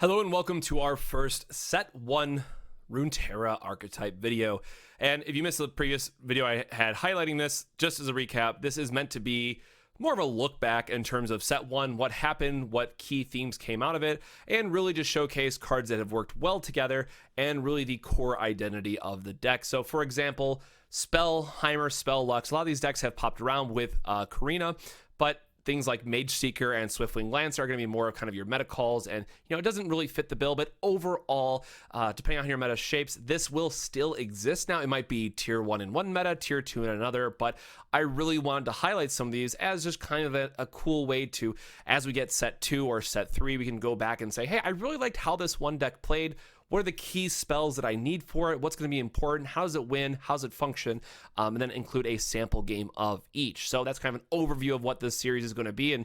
Hello and welcome to our first Set 1 Runeterra Archetype video. And if you missed the previous video I had highlighting this, just as a recap, this is meant to be more of a look back in terms of Set 1, what happened, what key themes came out of it, and really just showcase cards that have worked well together and really the core identity of the deck. So for example, Spell, Heimer, Spell, Lux, a lot of these decks have popped around with Karina, but things like Mage Seeker and Swiftwing Lancer are going to be more of kind of your meta calls, and it doesn't really fit the bill, but overall, depending on how your meta shapes, this will still exist. Now, it might be tier 1 in one meta, tier 2 in another, but I really wanted to highlight some of these as just kind of a cool way to, as we get set 2 or set 3, we can go back and say, hey, I really liked how this one deck played. What are the key spells that I need for it? What's going to be important? How does it win? How does it function? And then include a sample game of each. So that's kind of an overview of what this series is going to be and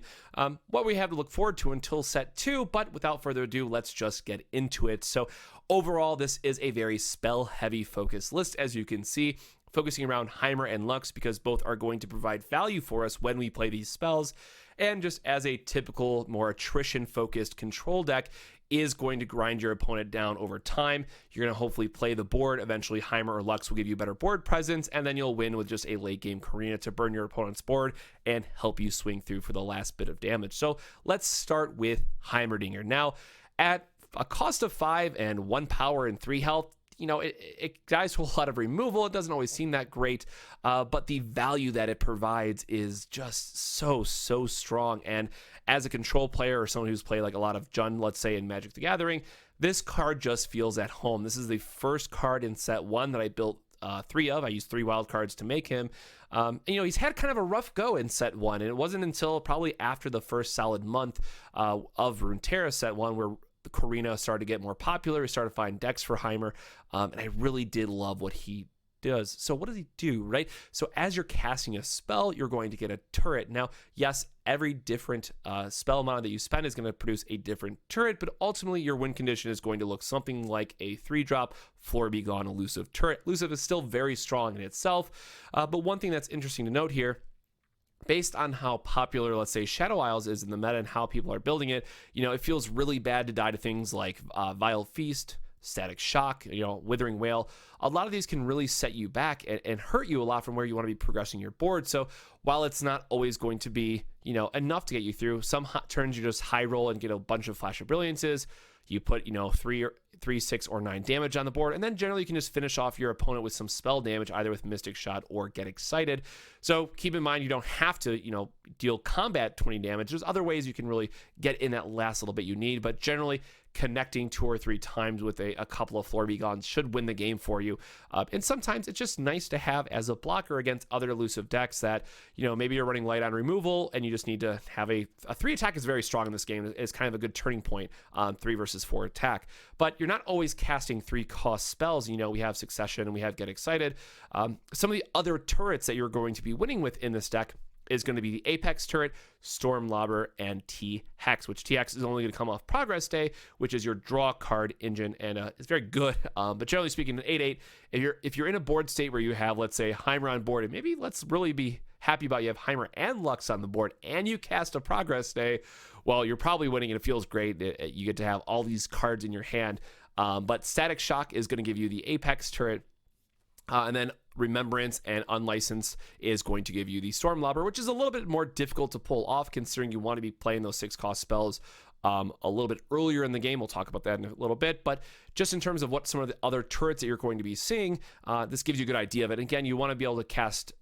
what we have to look forward to until set 2. But without further ado, let's just get into it. So overall, this is a very spell-heavy focused list, as you can see, focusing around Heimer and Lux because both are going to provide value for us when we play these spells. And just as a typical, more attrition-focused control deck, is going to grind your opponent down over time. You're going to hopefully play the board. Eventually, Heimer or Lux will give you better board presence, and then you'll win with just a late game Karina to burn your opponent's board and help you swing through for the last bit of damage. So let's start with Heimerdinger. Now, at a cost of 5 and 1 power and 3 health, it dies to a lot of removal. It doesn't always seem that great, but the value that it provides is just so strong. And as a control player or someone who's played like a lot of Jund, let's say in Magic the Gathering, this card just feels at home. This is the first card in set 1 that I built 3 of. I used 3 wild cards to make him. And, he's had kind of a rough go in set 1, and it wasn't until probably after the first solid month of Runeterra set 1 where the Karina started to get more popular. We started to find decks for Heimer, and I really did love what he does. So what does he do, right? So as you're casting a spell, you're going to get a turret. Now, yes, every different spell mana that you spend is going to produce a different turret, but ultimately your win condition is going to look something like a 3-drop Floor Be Gone elusive turret. Elusive is still very strong in itself, but one thing that's interesting to note here, based on how popular, let's say, Shadow Isles is in the meta and how people are building it, it feels really bad to die to things like Vile Feast, Static Shock, Withering Wail. A lot of these can really set you back and hurt you a lot from where you want to be progressing your board. So while it's not always going to be, enough to get you through, some turns you just high roll and get a bunch of Flash of Brilliances. You put, 3, 6, or 9 damage on the board, and then generally you can just finish off your opponent with some spell damage, either with Mystic Shot or Get Excited. So keep in mind, you don't have to, deal combat 20 damage. There's other ways you can really get in that last little bit you need, but generally connecting 2 or 3 times with a couple of Floor Be Gones should win the game for you. And sometimes it's just nice to have as a blocker against other elusive decks that, maybe you're running light on removal and you just need to have a 3 attack is very strong in this game. It's kind of a good turning point on 3 versus 4 attack. But you're not always casting 3 cost spells. We have Succession and we have Get Excited. Some of the other turrets that you're going to be winning with in this deck is going to be the Apex turret, Stormlobber, and T-Hex, which T-Hex is only going to come off Progress Day, which is your draw card engine, and it's very good. But generally speaking, an 8/8, if you're in a board state where you have, let's say, Heimer on board, and maybe let's really be happy about you have Heimer and Lux on the board, and you cast a Progress Day, well, you're probably winning, and it feels great. You get to have all these cards in your hand. But Static Shock is going to give you the Apex turret, and then Remembrance and Unlicensed is going to give you the Stormlobber, which is a little bit more difficult to pull off considering you want to be playing those 6-cost spells a little bit earlier in the game. We'll talk about that in a little bit, but just in terms of what some of the other turrets that you're going to be seeing, this gives you a good idea of it. Again, you want to be able to cast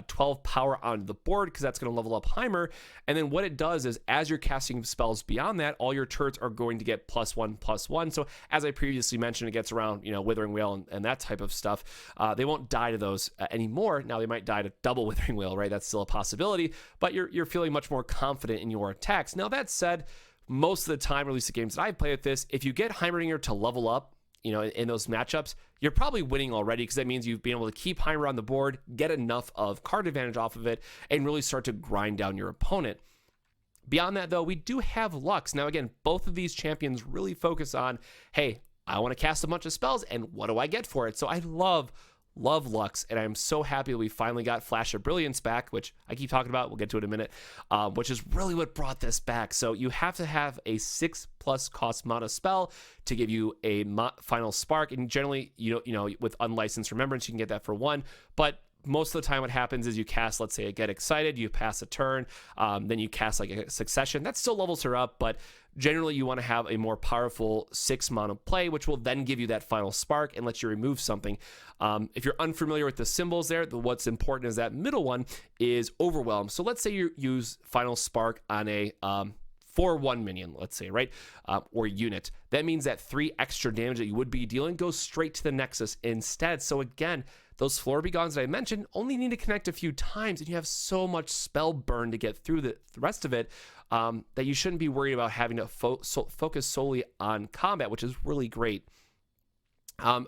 12 power on the board because that's going to level up Heimer. And then what it does is as you're casting spells beyond that, all your turrets are going to get +1/+1. So as I previously mentioned, it gets around, Withering Wail and that type of stuff. They won't die to those anymore. Now they might die to double Withering Wail, right? That's still a possibility, but you're feeling much more confident in your attacks. Now that said, most of the time, or at least the games that I've played with this, if you get Heimerdinger to level up, in those matchups, you're probably winning already because that means you've been able to keep Heimer on the board, get enough of card advantage off of it, and really start to grind down your opponent. Beyond that, though, we do have Lux. Now, again, both of these champions really focus on, hey, I want to cast a bunch of spells, and what do I get for it? So I love love Lux, and I'm so happy that we finally got Flash of Brilliance back, which I keep talking about. We'll get to it in a minute, which is really what brought this back. So you have to have a 6+ cost mana spell to give you a final spark, and generally, you know, with unlicensed remembrance, you can get that for 1, but most of the time what happens is you cast, let's say, a Get Excited, you pass a turn, then you cast like a Succession. That still levels her up, but generally you want to have a more powerful 6 mana play, which will then give you that final spark and let you remove something. If you're unfamiliar with the symbols there, what's important is that middle one is Overwhelm. So let's say you use final spark on a 4/1 minion, let's say, right? Or unit. That means that 3 extra damage that you would be dealing goes straight to the Nexus instead. So again, those Floor Begons that I mentioned only need to connect a few times, and you have so much spell burn to get through the rest of it that you shouldn't be worried about having to focus solely on combat, which is really great.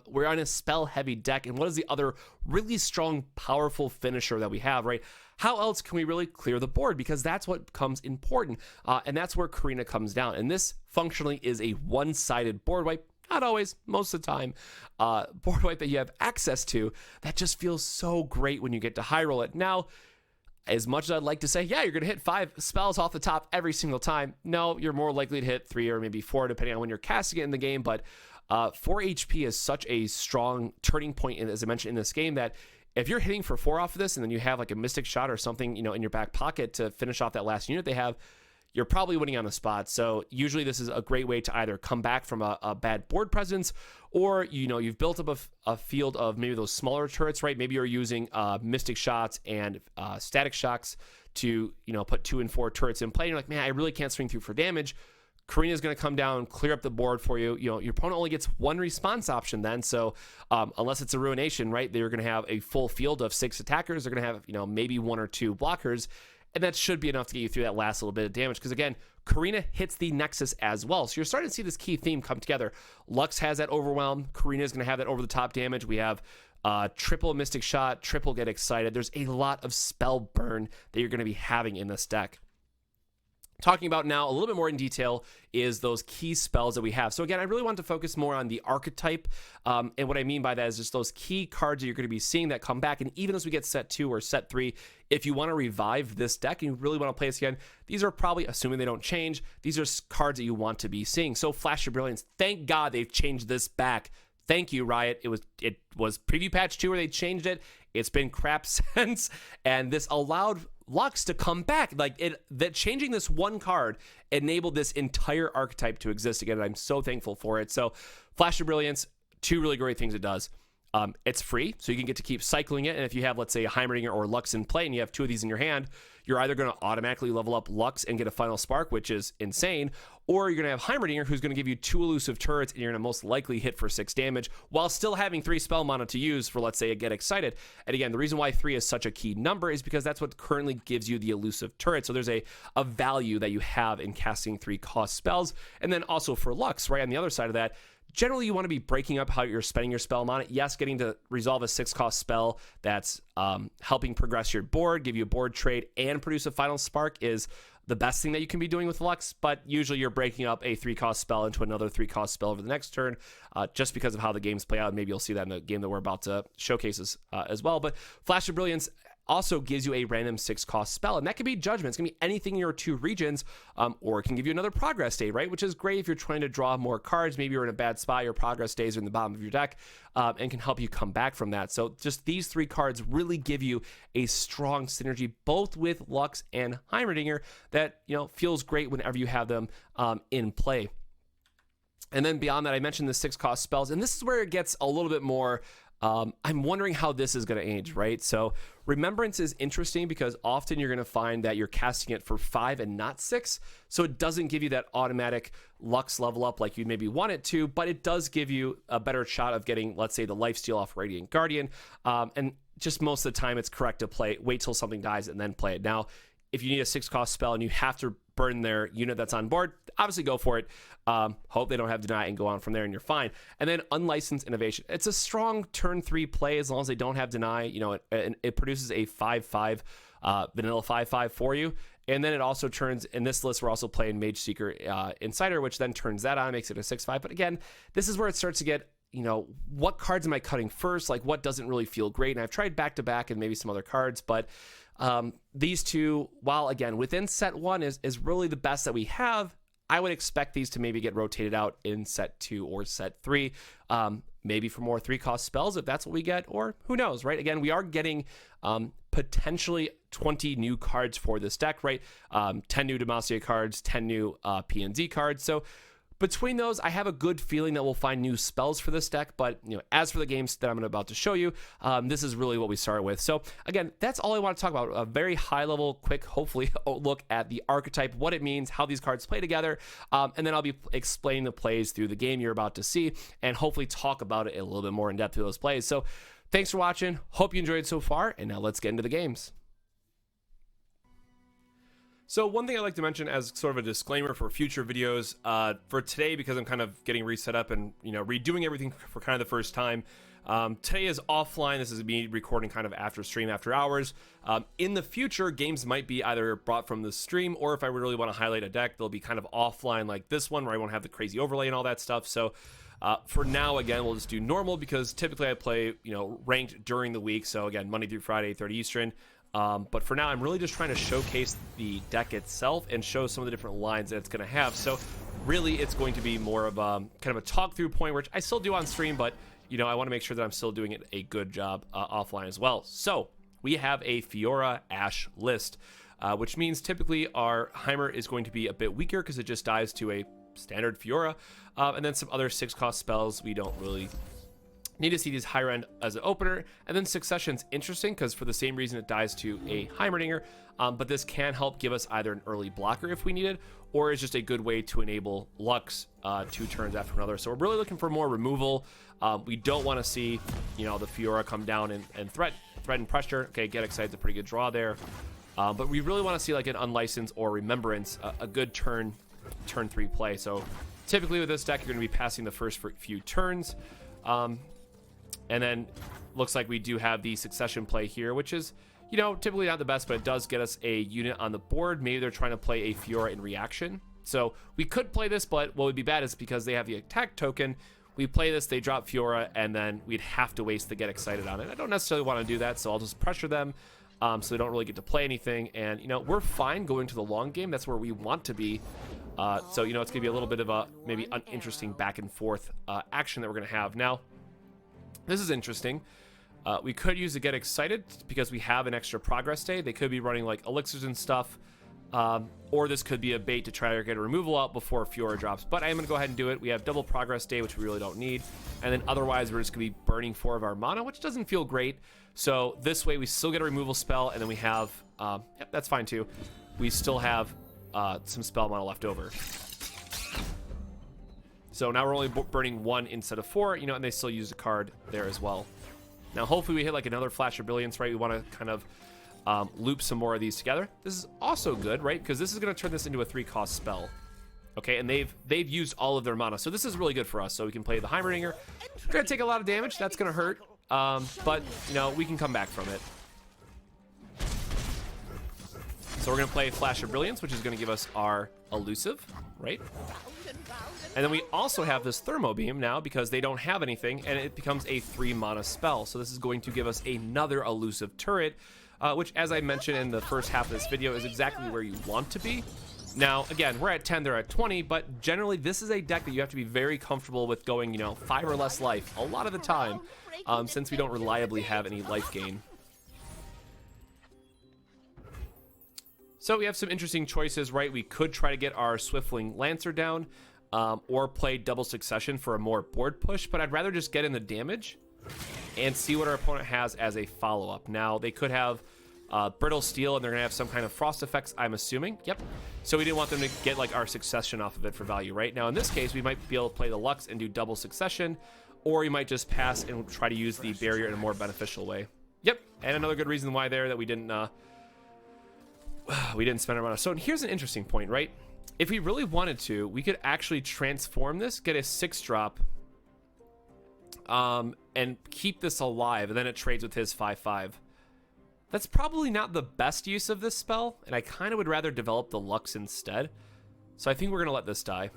We're on a spell-heavy deck, and what is the other really strong, powerful finisher that we have, right? How else can we really clear the board? Because that's what becomes important, and that's where Karina comes down. And this functionally is a one-sided board wipe. Not always, most of the time, board wipe that you have access to that just feels so great when you get to high roll it. Now, as much as I'd like to say, yeah, you're going to hit 5 spells off the top every single time, no, you're more likely to hit 3 or maybe 4, depending on when you're casting it in the game. But 4 HP is such a strong turning point, as I mentioned, in this game, that if you're hitting for 4 off of this and then you have like a Mystic Shot or something, you know, in your back pocket to finish off that last unit they have, you're probably winning on the spot. So usually this is a great way to either come back from a bad board presence, or, you know, you've built up a field of maybe those smaller turrets, right? Maybe you're using Mystic Shots and Static Shocks to, you know, put 2 and 4 turrets in play. And you're like, man, I really can't swing through for damage. Karina's going to come down, clear up the board for you. You know, your opponent only gets 1 response option then. So unless it's a Ruination, right, they're going to have a full field of 6 attackers. They're going to have, you know, maybe 1 or 2 blockers. And that should be enough to get you through that last little bit of damage. Because again, Karina hits the Nexus as well. So you're starting to see this key theme come together. Lux has that Overwhelm. Karina is going to have that over-the-top damage. We have triple Mystic Shot, triple Get Excited. There's a lot of spell burn that you're going to be having in this deck. Talking about now a little bit more in detail is those key spells that we have. So again, I really want to focus more on the archetype. And what I mean by that is just those key cards that you're going to be seeing that come back. And even as we get set 2 or set 3, if you want to revive this deck and you really want to play this again, these are probably, assuming they don't change, these are cards that you want to be seeing. So Flash of Brilliance, thank God they've changed this back. Thank you, Riot. It was preview patch 2 where they changed it. It's been crap since, and this allowed Lux to come back. That changing this one card enabled this entire archetype to exist again, and I'm so thankful for it. So Flash of Brilliance, 2 really great things it does. It's free, so you can get to keep cycling it, and if you have, let's say, a Heimerdinger or Lux in play and you have 2 of these in your hand, you're either going to automatically level up Lux and get a final spark, which is insane, or you're going to have Heimerdinger, who's going to give you 2 elusive turrets, and you're going to most likely hit for 6 damage, while still having 3 spell mana to use for, let's say, a Get Excited. And again, the reason why 3 is such a key number is because that's what currently gives you the elusive turret. So there's a value that you have in casting 3 cost spells. And then also for Lux, right on the other side of that, generally, you want to be breaking up how you're spending your spell mana. Yes, getting to resolve a 6-cost spell that's helping progress your board, give you a board trade, and produce a final spark is the best thing that you can be doing with Lux, but usually you're breaking up a 3-cost spell into another 3-cost spell over the next turn, just because of how the games play out. Maybe you'll see that in the game that we're about to showcase as well. But Flash of Brilliance also gives you a random 6-cost spell, and that can be Judgment. It's going to be anything in your 2 regions, or it can give you another Progress Day, right? Which is great if you're trying to draw more cards. Maybe you're in a bad spot, your Progress Days are in the bottom of your deck, and can help you come back from that. So just these 3 cards really give you a strong synergy, both with Lux and Heimerdinger, that, you know, feels great whenever you have them in play. And then beyond that, I mentioned the 6-cost spells, and this is where it gets a little bit more I'm wondering how this is going to age, right? So Remembrance is interesting because often you're going to find that you're casting it for 5 and not 6. So it doesn't give you that automatic Lux level up like you maybe want it to, but it does give you a better shot of getting, let's say, the lifesteal off Radiant Guardian. And just most of the time it's correct to wait till something dies and then play it. Now, if you need a 6-cost spell and you have to burn their unit that's on board, obviously go for it. Hope they don't have Deny and go on from there and you're fine. And then Unlicensed Innovation. It's a strong turn 3 play as long as they don't have Deny. You know, it produces a 5/5 vanilla 5/5 for you. And then it also turns, in this list, we're also playing Mage Seeker Insider, which then turns that on, makes it a 6/5. But again, this is where it starts to get you know, what cards am I cutting first? Like, what doesn't really feel great? And I've tried back to back and maybe some other cards, but these two, while again within set 1 is really the best that we have, I would expect these to maybe get rotated out in set 2 or set 3, maybe for more 3-cost spells if that's what we get, or who knows, right? Again, we are getting potentially 20 new cards for this deck, right? 10 new Demacia cards, 10 new PNZ cards. So between those, I have a good feeling that we'll find new spells for this deck, but you know, as for the games that I'm about to show you, this is really what we start with. So again, that's all I want to talk about. A very high level, quick, hopefully, look at the archetype, what it means, how these cards play together, and then I'll be explaining the plays through the game you're about to see, and hopefully talk about it a little bit more in depth through those plays. So thanks for watching. Hope you enjoyed so far, and now let's get into the games. So one thing I'd like to mention as sort of a disclaimer for future videos, for today, because I'm kind of getting reset up and, you know, redoing everything for kind of the first time, today is offline. This is me recording kind of after stream, after hours. In the future, games might be either brought from the stream, or if I really want to highlight a deck, they'll be kind of offline like this one, where I won't have the crazy overlay and all that stuff. So for now, again, we'll just do normal, because typically I play, you know, ranked during the week. So again, Monday through Friday, 8:30 Eastern. But for now, I'm really just trying to showcase the deck itself and show some of the different lines that it's going to have. So really, it's going to be more of kind of a talk through point, which I still do on stream, but you know, I want to make sure that I'm still doing it a good job offline as well. So we have a Fiora Ash list, which means typically our Heimer is going to be a bit weaker because it just dies to a standard Fiora, and then some other 6-cost spells we don't really need to see these higher end as an opener. And then Succession's interesting because for the same reason it dies to a Heimerdinger, but this can help give us either an early blocker if we need it, or is just a good way to enable Lux 2 turns after another. So we're really looking for more removal. We don't want to see, you know, the Fiora come down and threaten pressure. Okay, Get Excited's a pretty good draw there, but we really want to see like an Unlicensed or Remembrance, a good turn 3 play. So typically with this deck, you're going to be passing the first few turns. And then looks like we do have the Succession play here, which is, you know, typically not the best, but it does get us a unit on the board. Maybe they're trying to play a Fiora in reaction. So we could play this, but what would be bad is because they have the attack token, we play this, they drop Fiora, and then we'd have to waste the Get Excited on it. I don't necessarily want to do that, so I'll just pressure them so they don't really get to play anything. And, you know, we're fine going to the long game. That's where we want to be. So, you know, it's going to be a little bit of a maybe uninteresting back and forth action that we're going to have. Now, this is interesting. We could use the Get Excited because we have an extra progress day. They could be running like elixirs and stuff, or this could be a bait to try to get a removal out before Fiora drops. But I am going to go ahead and do it. We have double progress day, which we really don't need, and then otherwise we're just going to be burning 4 of our mana, which doesn't feel great. So this way we still get a removal spell, and then we have yep, that's fine too. We still have some spell mana left over. So now we're only burning 1 instead of 4, you know, and they still use a card there as well. Now, hopefully we hit like another Flash of Brilliance, right? We want to kind of loop some more of these together. This is also good, right? Because this is going to turn this into a 3-cost spell. Okay, and they've used all of their mana. So this is really good for us. So we can play the Heimerdinger. Going to take a lot of damage. That's going to hurt. But, you know, we can come back from it. So we're going to play Flash of Brilliance, which is going to give us our elusive, right? And then we also have this Thermo Beam now because they don't have anything, and it becomes a 3-mana spell. So this is going to give us another elusive turret, which, as I mentioned in the first half of this video, is exactly where you want to be. Now, again, we're at 10, they're at 20, but generally this is a deck that you have to be very comfortable with going, you know, 5 or less life a lot of the time, since we don't reliably have any life gain. So we have some interesting choices, right? We could try to get our Swiftling Lancer down, or play double Succession for a more board push, but I'd rather just get in the damage and see what our opponent has as a follow-up. Now, they could have Brittle Steel, and they're going to have some kind of frost effects, I'm assuming. Yep. So we didn't want them to get like our Succession off of it for value, right? Now, in this case, we might be able to play the Lux and do double Succession, or we might just pass and try to use the barrier in a more beneficial way. Yep. And another good reason why there that we didn't spend our mana. So here's an interesting point, right? If we really wanted to, we could actually transform this, get a 6-drop, and keep this alive, and then it trades with his 5/5. That's probably not the best use of this spell, and I kind of would rather develop the Lux instead. So I think we're going to let this die.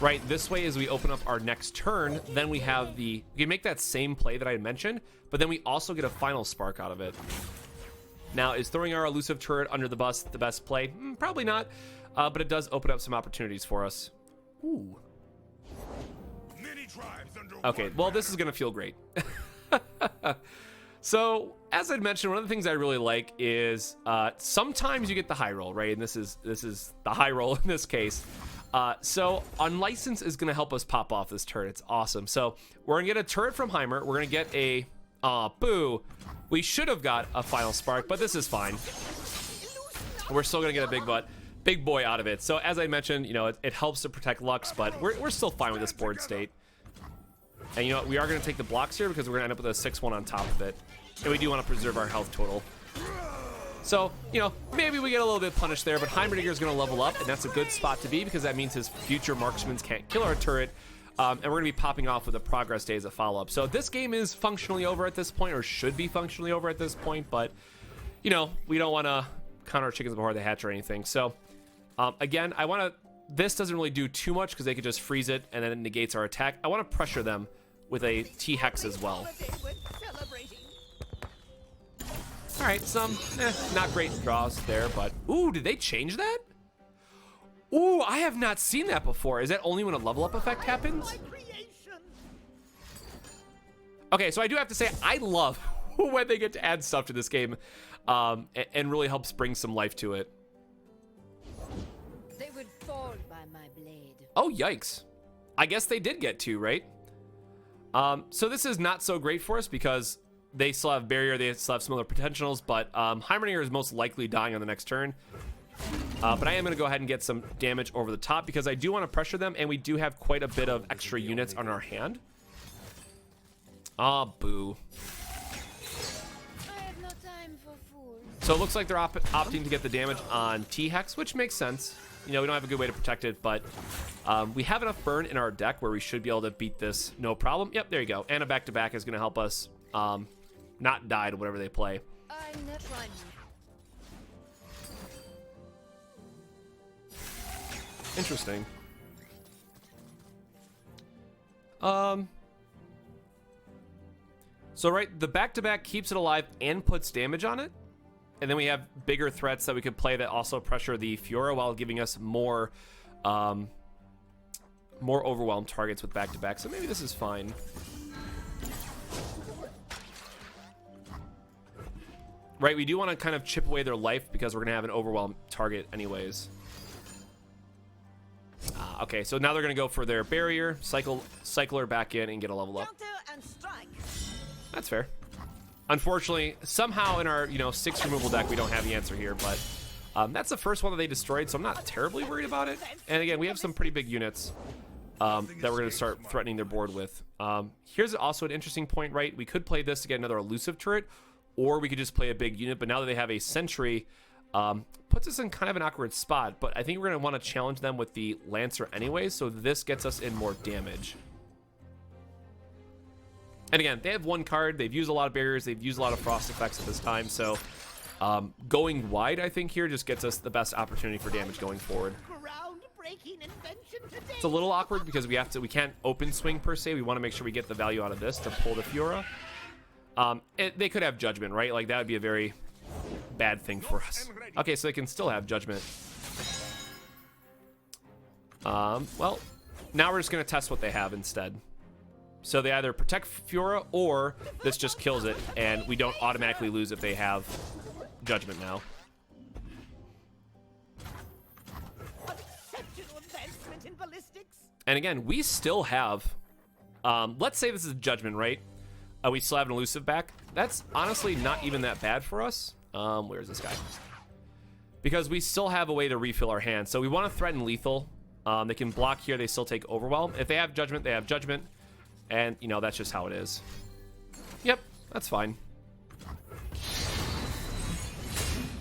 right? This way, as we open up our next turn, then we have we can make that same play that I had mentioned, but then we also get a final spark out of it. Now, is throwing our elusive turret under the bus the best play? Probably not, but it does open up some opportunities for us. Ooh. Okay, well, this is going to feel great. So, as I'd mentioned, one of the things I really like is sometimes you get the high roll, right? And this is the high roll in this case. So, Unlicensed is going to help us pop off this turret. It's awesome. So, we're going to get a turret from Heimer. We're going to get a... boo. We should have got a final spark, but this is fine. We're still going to get a big boy out of it. So, as I mentioned, you know, it helps to protect Lux, but we're still fine with this board state. And you know what? We are going to take the blocks here because we're going to end up with a 6-1 on top of it. And we do want to preserve our health total. So, you know, maybe we get a little bit punished there, but Heimerdinger is going to level up, and that's a good spot to be because that means his future marksmen can't kill our turret. And we're going to be popping off with a progress day as a follow-up. So this game is functionally over at this point, or should be functionally over at this point, but, you know, we don't want to count our chickens before they hatch or anything. So, again, this doesn't really do too much because they could just freeze it, and then it negates our attack. I want to pressure them with a T-Hex as well. All right, some not great draws there, but... Ooh, did they change that? Ooh, I have not seen that before. Is that only when a level up effect happens? Okay, so I do have to say, I love when they get to add stuff to this game and really helps bring some life to it. They would fall by my blade. Oh, yikes. I guess they did get 2, right? So this is not so great for us because they still have barrier, they still have some other potentials, but Heimerdinger is most likely dying on the next turn. But I am going to go ahead and get some damage over the top because I do want to pressure them, and we do have quite a bit of extra units on our hand. Ah, boo. I have no time for fools. So it looks like they're opting to get the damage on T-Hex, which makes sense. You know, we don't have a good way to protect it, but we have enough burn in our deck where we should be able to beat this no problem. Yep, there you go. And a back-to-back is going to help us not die to whatever they play. I'm not running. Interesting. So right, the back-to-back keeps it alive and puts damage on it. And then we have bigger threats that we could play that also pressure the Fiora while giving us more overwhelmed targets with back-to-back. So maybe this is fine. Right, we do want to kind of chip away their life because we're going to have an overwhelmed target anyways. Okay, so now they're going to go for their barrier, cycler back in, and get a level up. That's fair. Unfortunately, somehow in our 6 removal deck, we don't have the answer here, but that's the first one that they destroyed, so I'm not terribly worried about it. And again, we have some pretty big units that we're going to start threatening their board with. Here's also an interesting point, right? We could play this to get another elusive turret, or we could just play a big unit, but now that they have a sentry, puts us in kind of an awkward spot, but I think we're going to want to challenge them with the Lancer anyway, so this gets us in more damage. And again, they have 1 card, they've used a lot of barriers, they've used a lot of frost effects at this time, so going wide, I think, here just gets us the best opportunity for damage going forward. It's a little awkward because we can't open swing per se, we want to make sure we get the value out of this to pull the Fiora. They could have Judgment, right? Like, that would be a very bad thing for us. Okay, so they can still have Judgment. Well, now we're just going to test what they have instead. So they either protect Fiora, or this just kills it, and we don't automatically lose if they have Judgment now. And again, we still have... let's say this is Judgment, right? We still have an elusive back. That's honestly not even that bad for us. Where's this guy? Because we still have a way to refill our hand. So we want to threaten lethal. They can block here. They still take overwhelm. If they have Judgment, they have Judgment. And, that's just how it is. Yep, that's fine.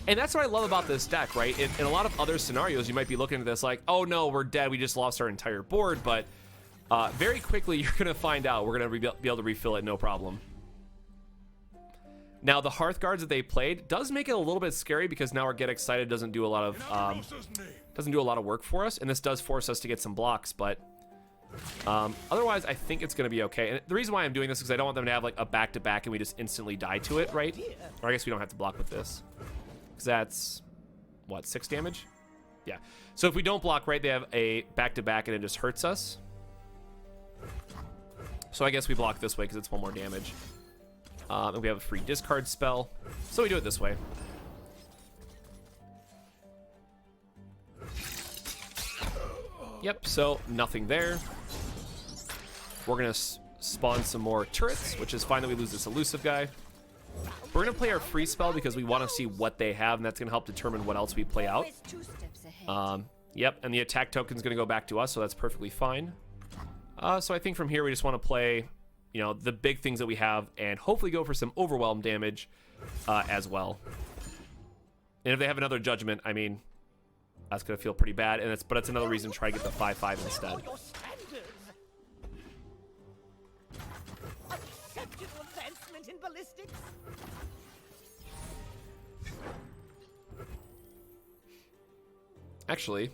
And that's what I love about this deck, right? In a lot of other scenarios, you might be looking at this like, oh no, we're dead. We just lost our entire board. But very quickly, you're going to find out we're going to be able to refill it no problem. Now, the Hearth Guards that they played does make it a little bit scary because now our Get Excited doesn't do a lot of work for us, and this does force us to get some blocks. But Otherwise, I think it's going to be okay. And the reason why I'm doing this is because I don't want them to have like a back-to-back and we just instantly die to it, right? Or I guess we don't have to block with this. Because that's, what, 6 damage? Yeah. So if we don't block, right, they have a back-to-back and it just hurts us. So I guess we block this way because it's 1 more damage. And we have a free discard spell. So we do it this way. Yep, so nothing there. We're going to spawn some more turrets, which is fine that we lose this elusive guy. We're going to play our free spell because we want to see what they have, and that's going to help determine what else we play out. Yep, and the attack token is going to go back to us, so that's perfectly fine. So I think from here we just want to play, you know, the big things that we have and hopefully go for some overwhelm damage as well. And if they have another judgment, I mean, that's going to feel pretty bad, and but it's another reason to try to get the 5/5 instead. Actually,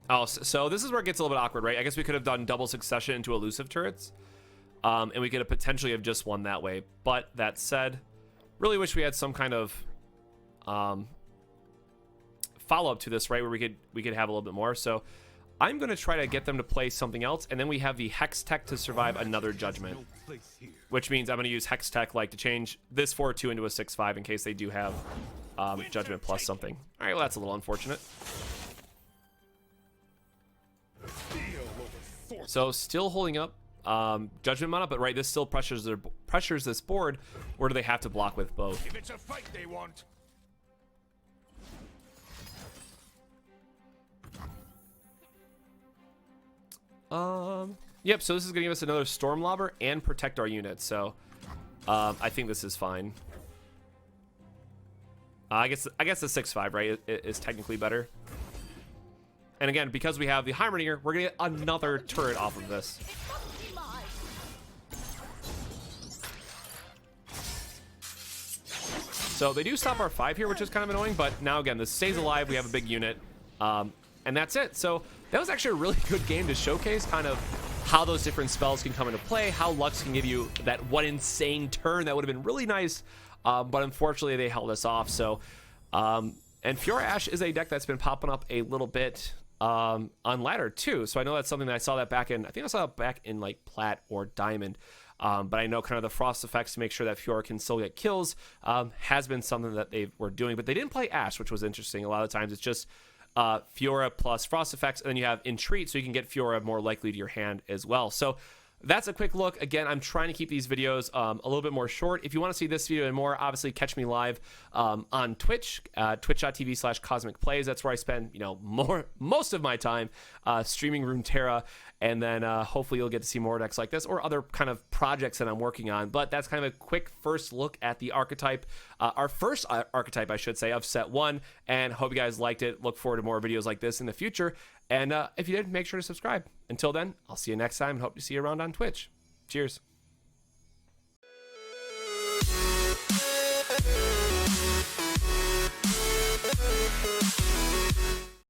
oh, so this is where it gets a little bit awkward, right? I guess we could have done double succession into elusive turrets, and we could have potentially have just won that way. But that said, really wish we had some kind of follow-up to this, right, where we could have a little bit more. So I'm going to try to get them to play something else, and then we have the Hex Tech to survive another judgment, which means I'm going to use Hex Tech like to change this 4/2 into a 6/5 in case they do have judgment plus something. All right, well, that's a little unfortunate. So still holding up judgment mana, but right, this still pressures this board. Or do they have to block with both? If it's a fight they want. Yep, so this is gonna give us another Storm Lobber and protect our units, so I think this is fine. I guess the 6/5, right, is technically better. And again, because we have the Heimerdinger, we're gonna get another turret off of this. So they do stop our 5 here, which is kind of annoying, but now again, this stays alive, we have a big unit, and that's it. So that was actually a really good game to showcase kind of how those different spells can come into play, how Lux can give you that one insane turn that would have been really nice, but unfortunately they held us off. So, and Fiora Ash is a deck that's been popping up a little bit on ladder too. So I know that's something that I saw that back in, I think I saw it back in like Plat or Diamond. But I know kind of the frost effects to make sure that Fiora can still get kills has been something that they were doing. But they didn't play Ash, which was interesting. A lot of times it's just Fiora plus frost effects, and then you have Entreat, so you can get Fiora more likely to your hand as well. So that's a quick look. Again, I'm trying to keep these videos a little bit more short. If you want to see this video and more, obviously catch me live on Twitch, twitch.tv/cosmicplays. That's where I spend, you know, most of my time streaming Runeterra, and then hopefully you'll get to see more decks like this or other kind of projects that I'm working on. But that's kind of a quick first look at the archetype, our first archetype, I should say, of set 1. And hope you guys liked it. Look forward to more videos like this in the future. And if you did, make sure to subscribe. Until then, I'll see you next time and hope to see you around on Twitch. Cheers.